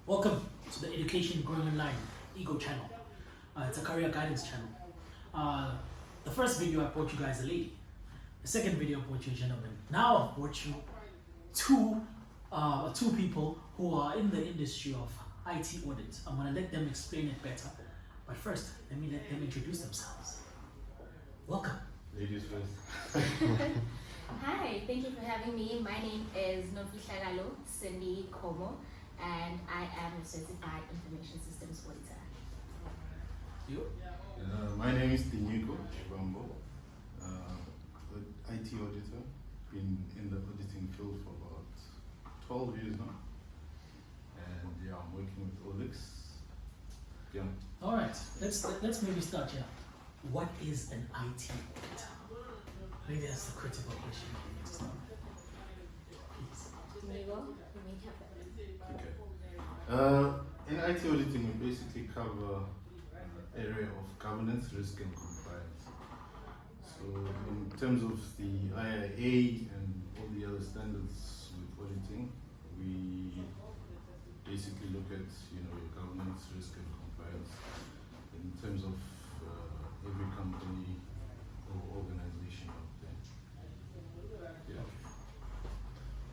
Welcome to the Education Growing Online Ego channel. It's a career guidance channel. The first video I brought you guys a lady. The second video I brought you a gentleman. Now I've brought you two people who are in the industry of IT audit. I'm gonna let them explain it better. But first, let me let them introduce themselves. Welcome. Ladies first. Hi, thank you for having me. My name is Cindy Khomo, and I am a certified information systems auditor. You? My name is Shibambo, IT auditor. Been in the auditing field for about 12 years now. And yeah, I'm working with Olix. Yeah. All right. Let's maybe start here. What is an IT auditor? Maybe that's the critical question we need to start with. Please. Diego, you may have that. Okay. In IT auditing, we basically cover area of governance, risk, and compliance. So in terms of the IIA and all the other standards with auditing, we basically look at your governance, risk, and compliance in terms of every company or organization out there. Yeah.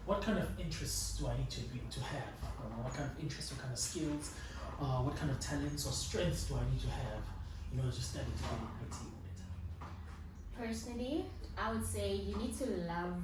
What kind of interests do I need to have? What kind of interests, what kind of skills, what kind of talents or strengths do I need to have in order to study to be an IT auditor? Personally, I would say you need to love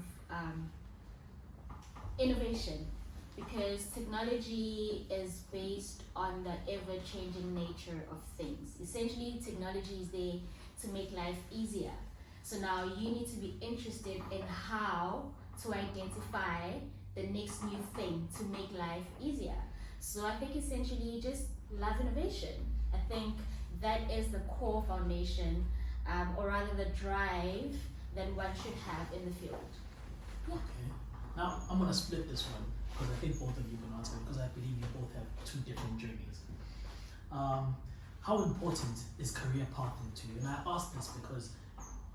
innovation, because technology is based on the ever-changing nature of things. Essentially, technology is there to make life easier. So now you need to be interested in how to identify the next new thing to make life easier. So I think essentially just love innovation. I think that is the core foundation, or rather the drive that one should have in the field. Yeah. Okay. Now I'm gonna split this one because I think both of you can answer it because I believe you both have two different journeys. How important is career pathing to you? And I ask this because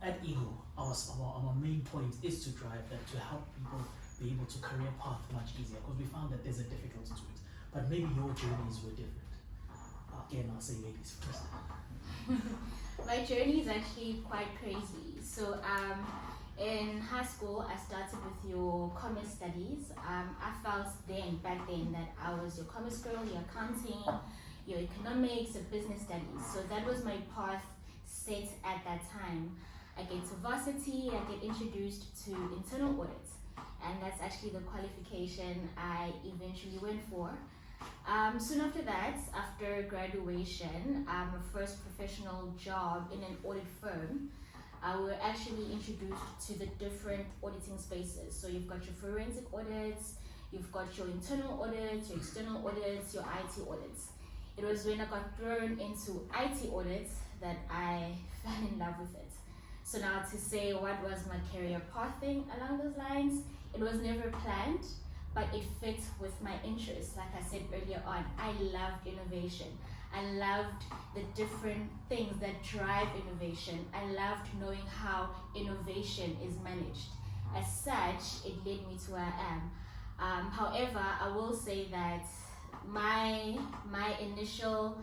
at Ego, our main point is to drive that, to help people be able to career path much easier, because we found that there's a difficulty to it. But maybe your journeys were different. Again, I'll say ladies first. My journey is actually quite crazy. So in high school, I started with your commerce studies. I felt back then that I was your commerce girl, your accounting, your economics, your business studies. So that was my path set at that time. I get to varsity, I get introduced to internal audit, and that's actually the qualification I eventually went for. Soon after that, after graduation, my first professional job in an audit firm, we were actually introduced to the different auditing spaces. So you've got your forensic audits, you've got your internal audits, your external audits, your IT audits. It was when I got thrown into IT audits that I fell in love with it. So now to say what was my career pathing along those lines, it was never planned, but it fit with my interests. Like I said earlier on, I loved innovation. I loved the different things that drive innovation. I loved knowing how innovation is managed. As such, it led me to where I am. However, I will say that my initial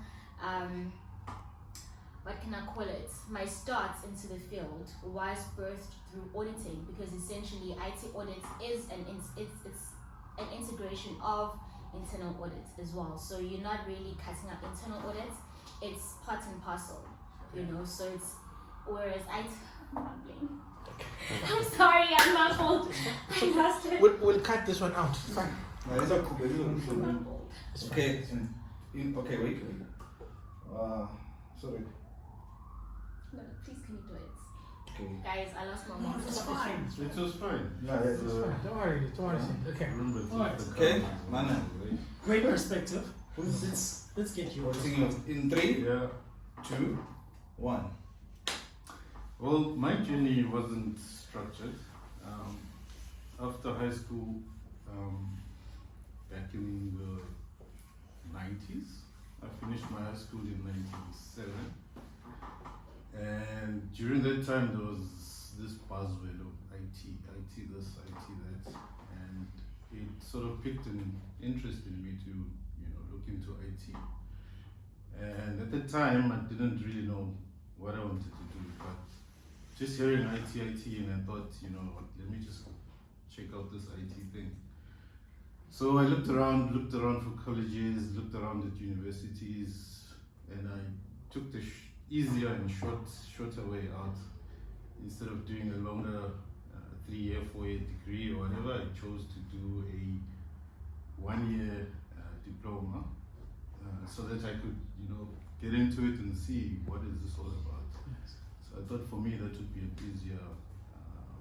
my start into the field was birthed through auditing, because essentially IT audit is it's an integration of internal audits as well. So you're not really cutting up internal audits, it's part and parcel, so it's, whereas I'm sorry, I'm muffled. I lost it. We'll cut this one out. Fine. No, it's okay. Muffled. Okay. Okay, wait. Sorry. No, please can you do it? Okay. Guys, I lost my No, mouth. it's fine. It was fine. No, It's fine. Don't worry. Okay. Remember to Alright. the Okay, camera, man. right? Great perspective. Let's get you. In 3, Yeah. 2, 1. Well, my journey wasn't structured. After high school, back in the 90s, I finished my high school in 1997. And during that time, there was this buzzword of IT this, IT that, and it sort of piqued an interest in me to, look IT. And at the time, I didn't really know what I wanted to do, but just hearing IT, and I thought, you know what, let me just check out this IT thing. So I looked around for colleges, looked around at universities, and I took the easier and shorter way out. Instead of doing a longer 3-year, 4-year degree or whatever, I chose to do a 1-year diploma so that I could, you know, get into it and see what is this all about. Yes. So I thought for me that would be an easier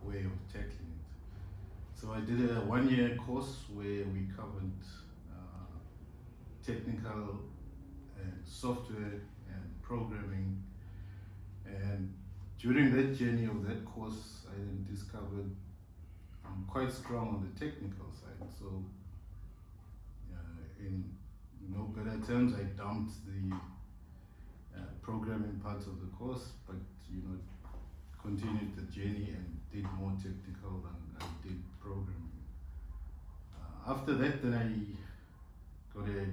way of tackling it. So I did a 1-year course where we covered technical and software and programming. And during that journey of that course, I then discovered I'm quite strong on the technical side. So in no better terms, I dumped the programming part of the course, but you know, continued the journey and did more technical than I did programming. After that, then I got a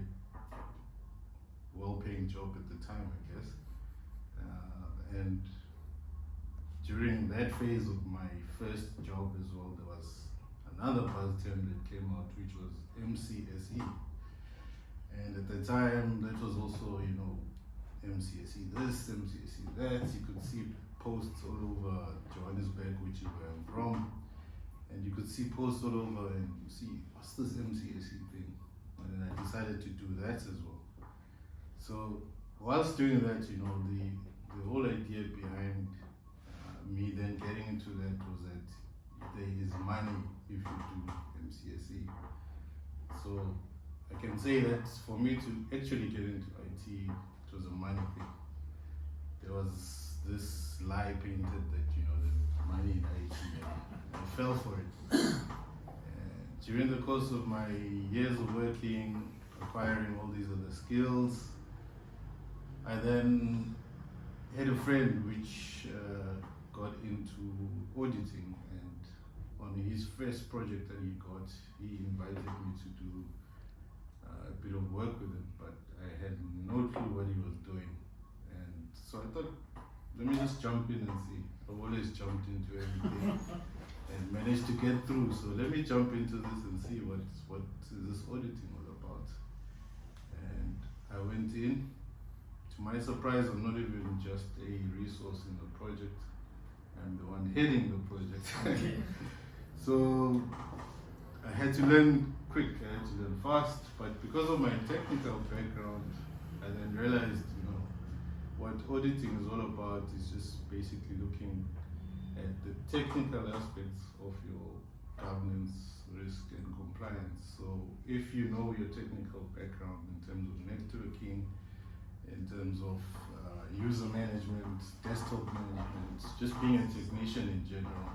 well-paying job at the time, I guess. And during that phase of my first job as well, there was another buzz term that came out, which was MCSE. And at the time, that was also, you know, MCSE this, MCSE that. You could see posts all over Johannesburg, which is where I'm from. And you could see posts all over and you see, what's this MCSE thing? And then I decided to do that as well. So whilst doing that, you know, the whole idea behind me then getting into that was that there is money if you do MCSE. So I can say that for me to actually get into IT, it was a money thing. There was this lie painted that, you know, there's money in IT, and I fell for it. During the course of my years of working, acquiring all these other skills, I then had a friend which got into auditing, and on his first project that he got, he invited me to do a bit of work with him, but I had no clue what he was doing. And so I thought, let me just jump in and see. I've always jumped into everything and managed to get through, so let me jump into this and see what is this auditing all about. And I went in. To my surprise, I'm not even just a resource in the project. I'm the one heading the project. Okay. So I had to learn quick, I had to learn fast, but because of my technical background, I then realized, you know, what auditing is all about is just basically looking at the technical aspects of your governance, risk, and compliance. So if you know your technical background in terms of networking, in terms of user management, desktop management, just being a technician in general,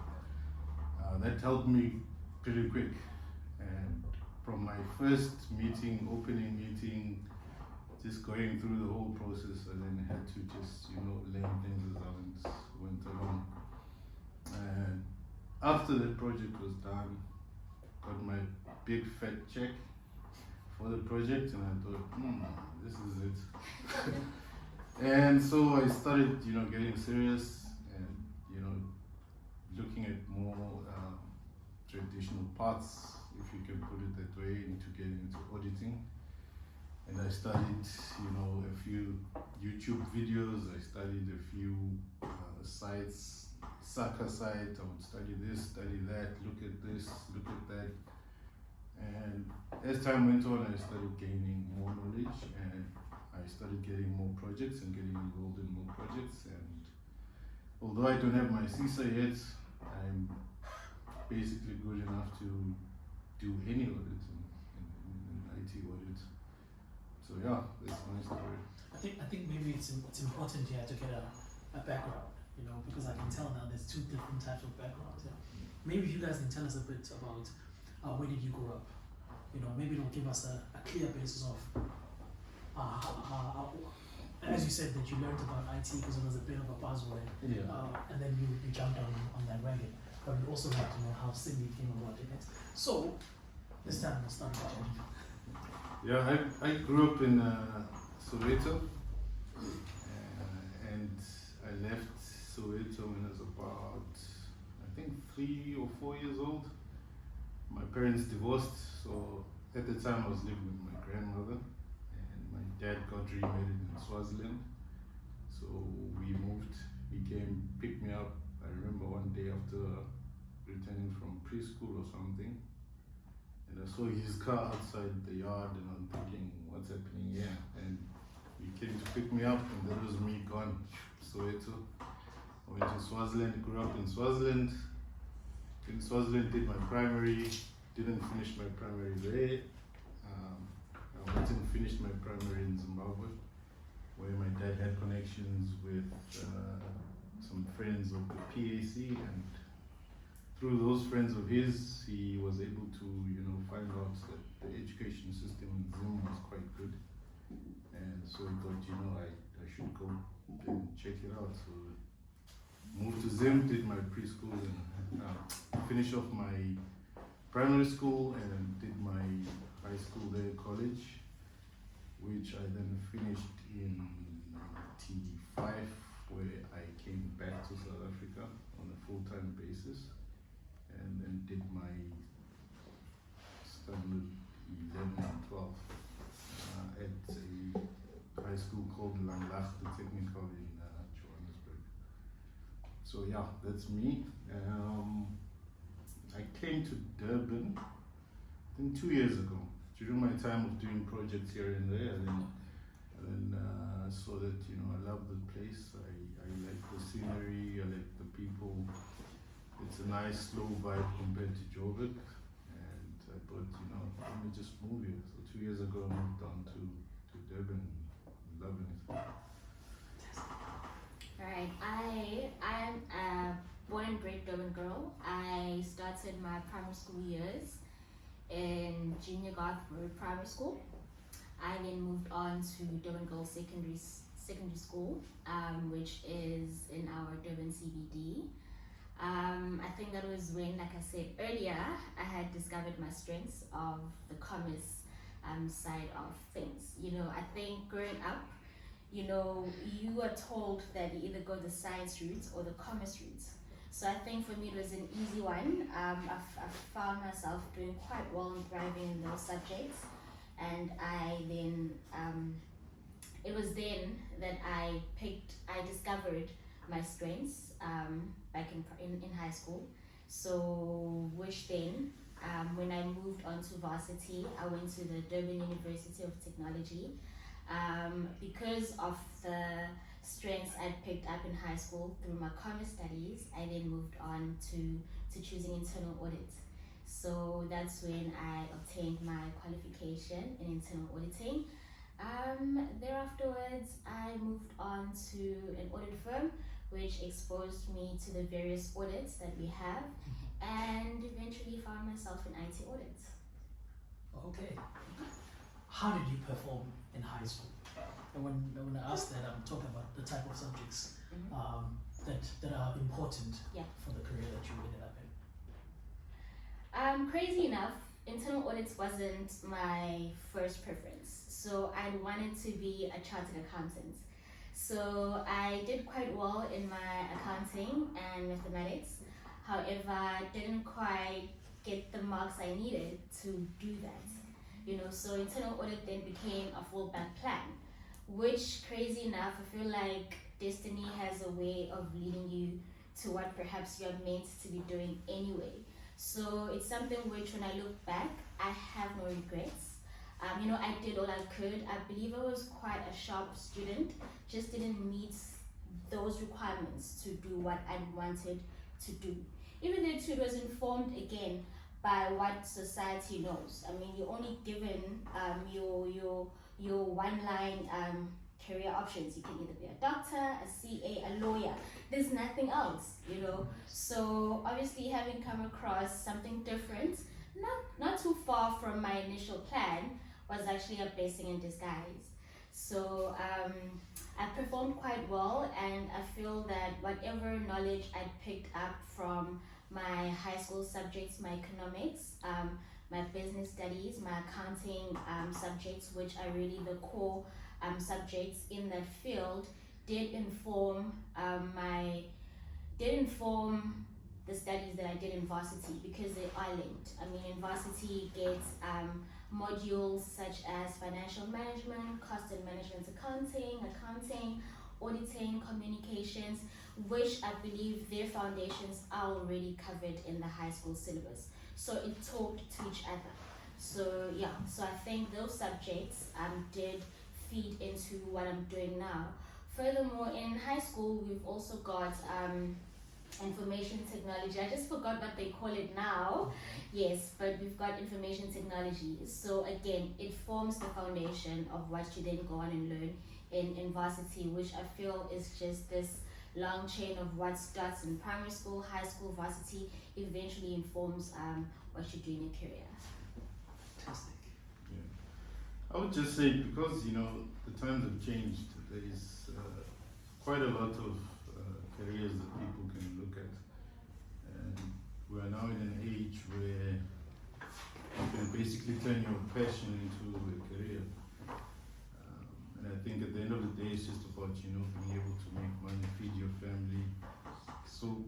that helped me pretty quick. And from my first meeting, opening meeting, just going through the whole process, I then had to just, you know, learn things as I went along. And after that project was done, got my big fat check for the project, and I thought, this is it. And so I started, you know, getting serious and, you know, looking at more traditional paths, if you can put it that way, into getting into auditing. And I studied, you know, a few YouTube videos, I studied a few sites, Saka site, I would study this, study that, look at this, look at that. And as time went on, I started gaining more knowledge, and I started getting more projects and getting involved in more projects. And although I don't have my CISA yet, I'm basically good enough to do any audit in IT audit. So yeah, that's my story. I think maybe it's important here to get a background, you know, because I can tell now there's two different types of backgrounds. Yeah. Maybe you guys can tell us a bit about where did you grow up? You know, maybe it'll give us a clear basis of, as you said, that you learned about IT because it was a bit of a buzzword, and then you jumped on that wagon. But we also like to know how Cindy came about in it. So, this time we'll start with Jennifer. Yeah, I grew up in Soweto, and I left Soweto when I was about, I think, 3 or 4 years old. My parents divorced, so at the time I was living with my grandmother, and my dad got remarried in Swaziland. So we moved. He came, picked me up. I remember one day after returning from preschool or something, and I saw his car outside the yard, and I'm thinking, what's happening here? And he came to pick me up, and that was me gone. Soweto. I went to Swaziland, grew up in Swaziland. In Swaziland, did my primary, didn't finish my primary there. I went and finished my primary in Zimbabwe, where my dad had connections with some friends of the PAC, and through those friends of his, he was able to, find out that the education system in Zim was quite good. And so he thought, I should go and check it out. So moved to Zim, did my preschool, and finished off my primary school, and did my high school there, college, which I then finished in 95, where I came back to South Africa on a full-time basis, and then did my standard 11 and 12 at a high school called Langlaagte Technical in Johannesburg. So yeah, that's me. I came to Durban, I think 2 years ago, during my time of doing projects here and there, and then saw that I love the place. I like the scenery, I like the people. It's a nice slow vibe compared to Joburg, and I thought let me just move here. So 2 years ago I moved down to Durban, loving it. Alright, I am a born and bred Durban girl. I started my primary school years in Junior Garth Road Primary School. I then moved on to Durban Girls Secondary School, which is in our Durban CBD. I think that was when, like I said earlier, I had discovered my strengths of the commerce side of things. I think growing up, you are told that you either go the science route or the commerce route. So I think for me it was an easy one. I found myself doing quite well and thriving in those subjects, and it was then that I discovered my strengths back in high school. So which then, when I moved on to varsity, I went to the Durban University of Technology. Because of the strengths I picked up in high school through my commerce studies, I then moved on to choosing internal audit. So that's when I obtained my qualification in internal auditing. Thereafterwards, I moved on to an audit firm, which exposed me to the various audits that we have, and eventually found myself in IT audits. Okay. How did you perform in high school? And when I ask that, I'm talking about the type of subjects that are important for the career that you ended up in. Crazy enough, internal audits wasn't my first preference. So I wanted to be a chartered accountant. So I did quite well in my accounting and mathematics. However, didn't quite get the marks I needed to do that. So internal audit then became a fallback plan, which, crazy enough, I feel like destiny has a way of leading you to what perhaps you're meant to be doing anyway. So it's something which, when I look back, I have no regrets. I did all I could. I believe I was quite a sharp student, just didn't meet those requirements to do what I wanted to do. Even though it was informed again by what society knows. I mean, you're only given your one-line career options. You can either be a doctor, a CA, a lawyer. There's nothing else, So obviously, having come across something different, not too far from my initial plan, was actually a blessing in disguise. So I performed quite well, and I feel that whatever knowledge I picked up from my high school subjects, my economics, my business studies, my accounting subjects, which are really the core subjects in that field, did inform the studies that I did in varsity, because they are linked. I mean, in varsity gets modules such as financial management, cost and management accounting, auditing, communications, which I believe their foundations are already covered in the high school syllabus. So it talked to each other. So yeah, so I think those subjects did feed into what I'm doing now. Furthermore, in high school, we've also got information technology. I just forgot what they call it now. Yes, but we've got information technology. So again, it forms the foundation of what you then go on and learn in varsity, which I feel is just this long chain of what starts in primary school, high school, varsity, eventually informs what you do in a career. Fantastic. I would just say, because the times have changed, there is quite a lot of careers that people can look at, and we are now in an age where you can basically turn your passion into a career. And I think at the end of the day, it's just about being able to make money, feed your family. So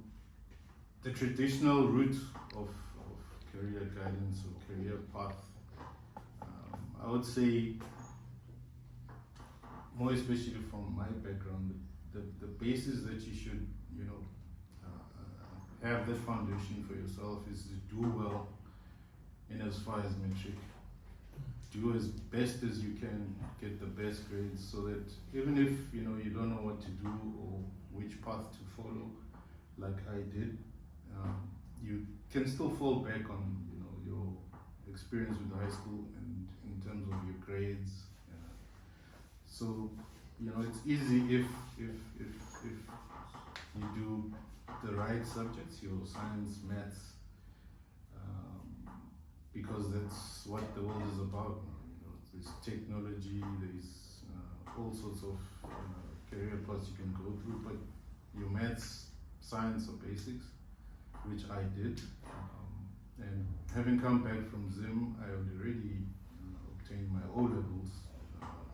the traditional route of career guidance or career path, I would say, more especially from my background, the basis that you should have that foundation for yourself is to do well in as far as metric. Do as best as you can, get the best grades, so that even if you don't know what to do or which path to follow, like I did, you can still fall back on your experience with high school and in terms of your grades. So it's easy if you do the right subjects, your science, maths, because that's what the world is about now. There's technology, there's all sorts of career paths you can go through, but your maths, science are basics, which I did. And having come back from Zim, I had already obtained my O-levels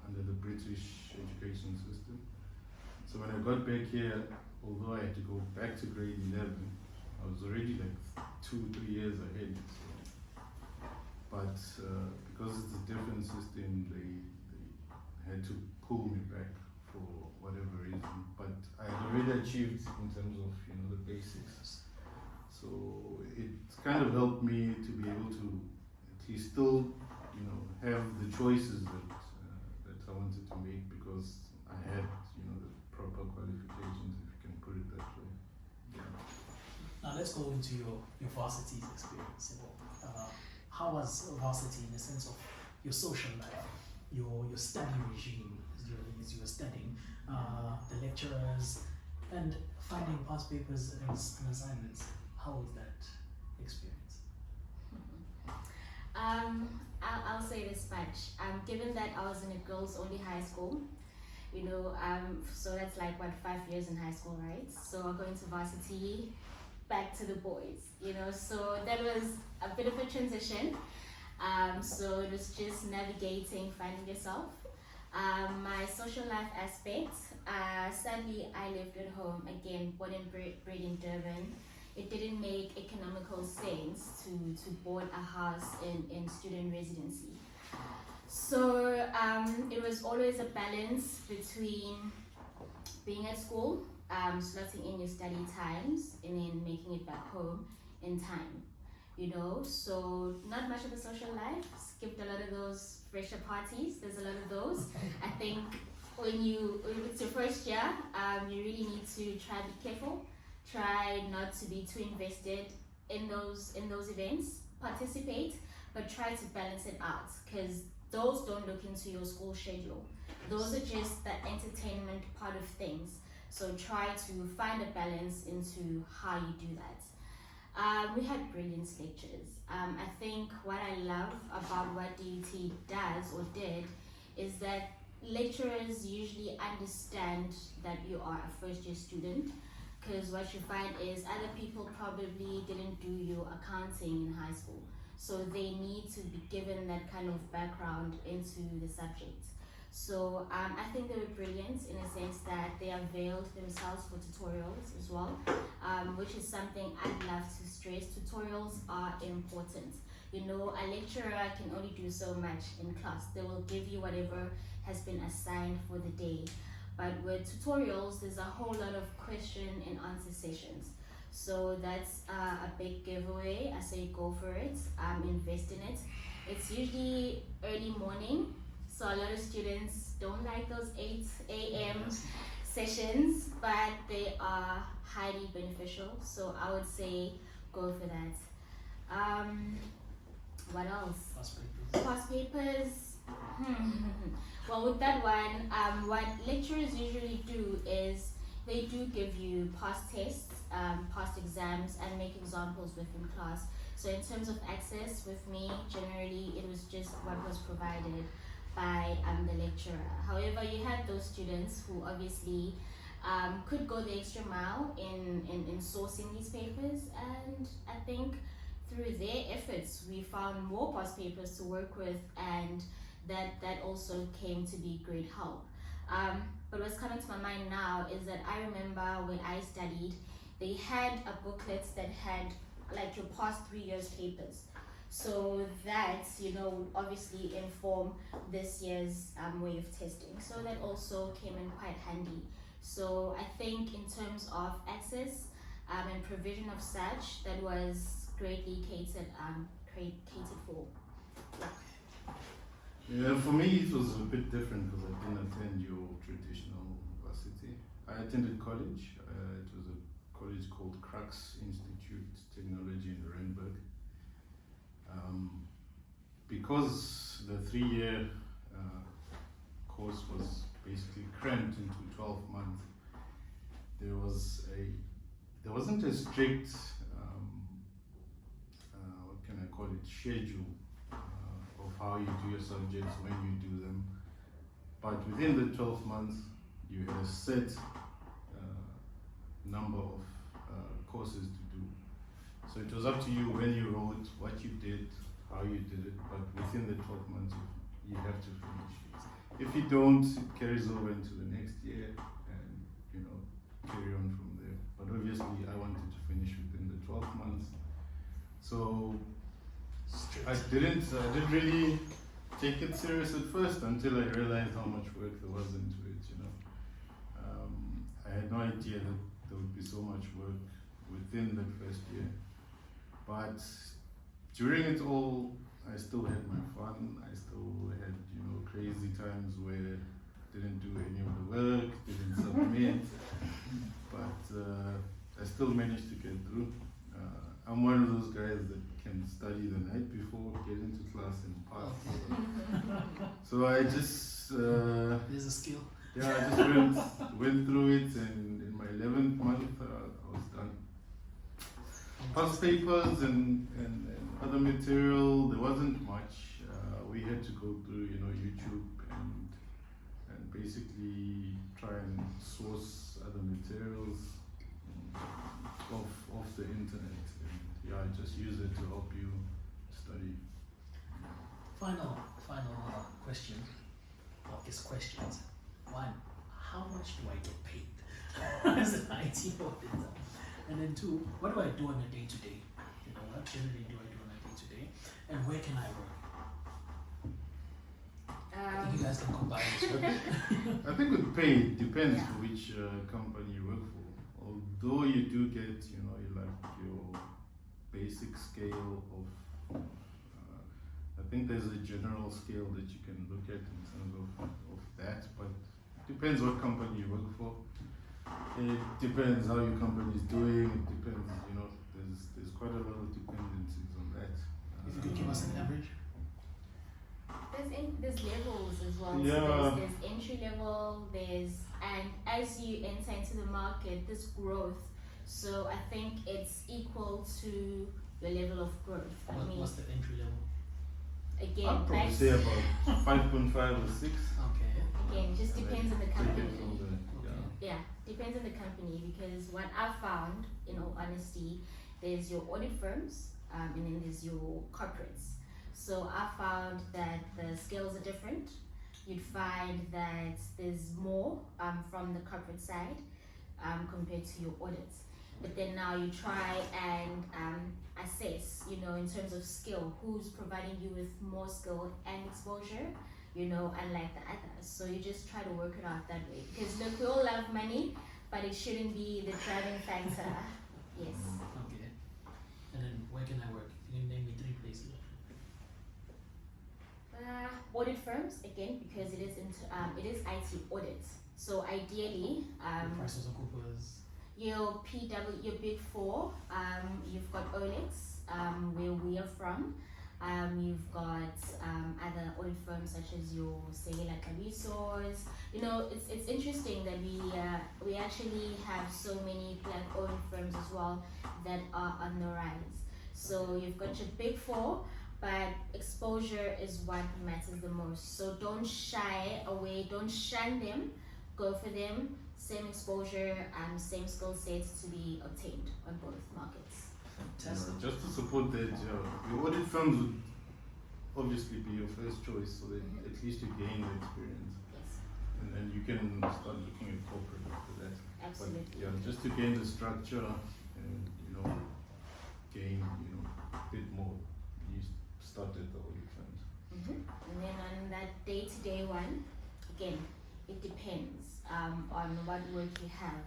under the British education system. So when I got back here, although I had to go back to grade 11, I was already like 2-3 years ahead. So. But because it's a different system, they had to pull me back for whatever reason. But I had already achieved in terms of the basics. So it kind of helped me to be able to at least still have the choices that I wanted to make, because I had the proper qualifications, if you can put it that way. Yeah. Now let's go into your varsity experience. How was varsity in the sense of your social life, your study regime as you were studying, the lecturers, and finding past papers and assignments? How was that experience? I'll say this much. Given that I was in a girls-only high school, so that's like 5 years in high school, right? So going to varsity, back to the boys, so that was a bit of a transition. So it was just navigating, finding yourself. My social life aspect, sadly I lived at home, again, born and bred in Durban. It didn't make economical sense to board a house in student residency. So it was always a balance between being at school, slotting in your study times, and then making it back home in time. So not much of a social life, skipped a lot of those fresher parties, there's a lot of those. I think when it's your first year, you really need to try to be careful, try not to be too invested in those events, participate, but try to balance it out, because those don't look into your school schedule. Those are just the entertainment part of things. So try to find a balance into how you do that. We had brilliant lectures. I think what I love about what DUT does or did is that lecturers usually understand that you are a first year student, because what you find is other people probably didn't do your accounting in high school. so they need to be given that kind of background into the subject. So I think they were brilliant in a sense that they availed themselves for tutorials as well, which is something I'd love to stress. Tutorials are important. You know, a lecturer can only do so much in class. They will give you whatever has been assigned for the day. But with tutorials, there's a whole lot of question and answer sessions. So that's a big giveaway. I say go for it, invest in it. It's usually early morning, so a lot of students don't like those 8 a.m. sessions, but they are highly beneficial. So I would say go for that. What else? Past papers. Well, with that one, what lecturers usually do is they do give you past tests, past exams, and make examples within class. So in terms of access, with me, generally it was just what was provided by the lecturer. However, you had those students who obviously could go the extra mile in sourcing these papers, and I think through their efforts we found more past papers to work with, and that also came to be great help. But what's coming to my mind now is that I remember when I studied, they had a booklet that had like your past 3 years papers. So that, you know, obviously inform this year's way of testing. So that also came in quite handy. So I think in terms of access and provision of such, that was greatly catered for. Yeah, for me it was a bit different because I didn't attend your traditional university. I attended college. It was a college called Crux Institute Technology in Randburg. Because the 3-year course was basically crammed into 12 months, there wasn't a strict what can I call it, schedule of how you do your subjects, when you do them. But within the 12 months, you had a set number of courses to do. So it was up to you when you wrote, what you did, how you did it, but within the 12 months, you have to finish. If you don't, it carries over into the next year and, you know, carry on from there. But obviously, I wanted to finish within the 12 months. So I didn't really take it serious at first until I realized how much work there was into it, you know. I had no idea that there would be so much work within that first year. But during it all, I still had my fun. I still had, you know, crazy times where I didn't do any of the work, didn't submit, but I still managed to get through. I'm one of those guys that can study the night before, get into class and pass. So I just There's a skill. yeah, I just went through it, and in my 11th month I was done. Past papers and other material, there wasn't much. We had to go through, you know, YouTube and basically try and source other materials off the internet. And yeah, just use it to help you study. Final question, or guess questions. One, how much do I get paid as an IT auditor? And then two, what do I do on a day-to-day? You know, what generally do I do on a day-to-day? And where can I work? I think you guys can combine this one. I think with pay, it depends which company you work for. Although you do get, you know, your basic scale of, I think there's a general scale that you can look at in terms of that, but it depends what company you work for. It depends how your company is doing. It depends, you know, there's quite a lot of dependencies on that. If you could give us an average. There's levels as well. Yeah. So there's entry level, and as you enter into the market, there's growth. So I think it's equal to your level of growth. What's the entry level? Again, I'd probably say about 5.5 or 6. Okay. Again, just depends on the Take company. it from there. Yeah. Yeah, depends on the company, because what I found, in all honesty, there's your audit firms, and then there's your corporates. So I found that the skills are different. You'd find that there's more from the corporate side compared to your audits. But then now you try and assess, in terms of skill, who's providing you with more skill and exposure, unlike the others. So you just try to work it out that way. Because look, we all love money, but it shouldn't be the driving factor. Yes. Okay. And then where can I work? Can you name me 3 places? Audit firms again, because it is IT audit. So ideally, PricewaterhouseCoopers. your your Big Four, you've got Olex, where we are from. You've got other audit firms such as your say like a resource. It's interesting that we actually have so many black audit firms as well that are on the rise. So you've got your Big Four, but exposure is what matters the most. So don't shy away, don't shun them, go for them. Same exposure and same skill sets to be obtained on both markets. Fantastic. Just to support that, your audit firms would obviously be your first choice, so that at least you gain the experience, Yes, and then you can start looking at corporate after that. absolutely. But yeah, just to gain the structure and gain a bit more, you start at the audit firms. And then on that day-to-day one, again, it depends on what work you have.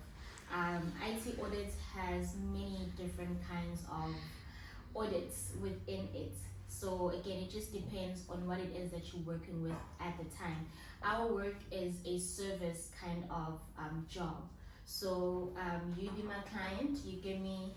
IT audit has many different kinds of audits within it. So again, it just depends on what it is that you're working with at the time. Our work is a service kind of job. So you be my client, you give me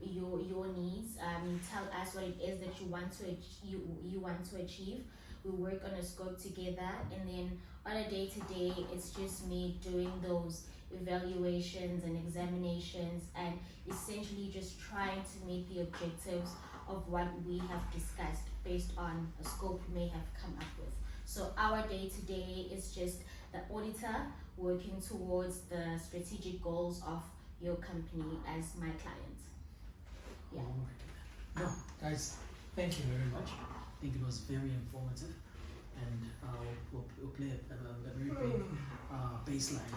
your needs, you tell us what it is that you want to achieve. We work on a scope together, and then on a day-to-day, it's just me doing those evaluations and examinations and essentially just trying to meet the objectives of what we have discussed based on a scope we may have come up with. So our day-to-day is just the auditor working towards the strategic goals of your company as my client. Yeah. No, guys, thank you very much. I think it was very informative, and we'll play a very big baseline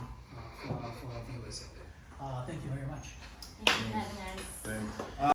for our viewers. Thank you very much. Thank you for having us. Thanks.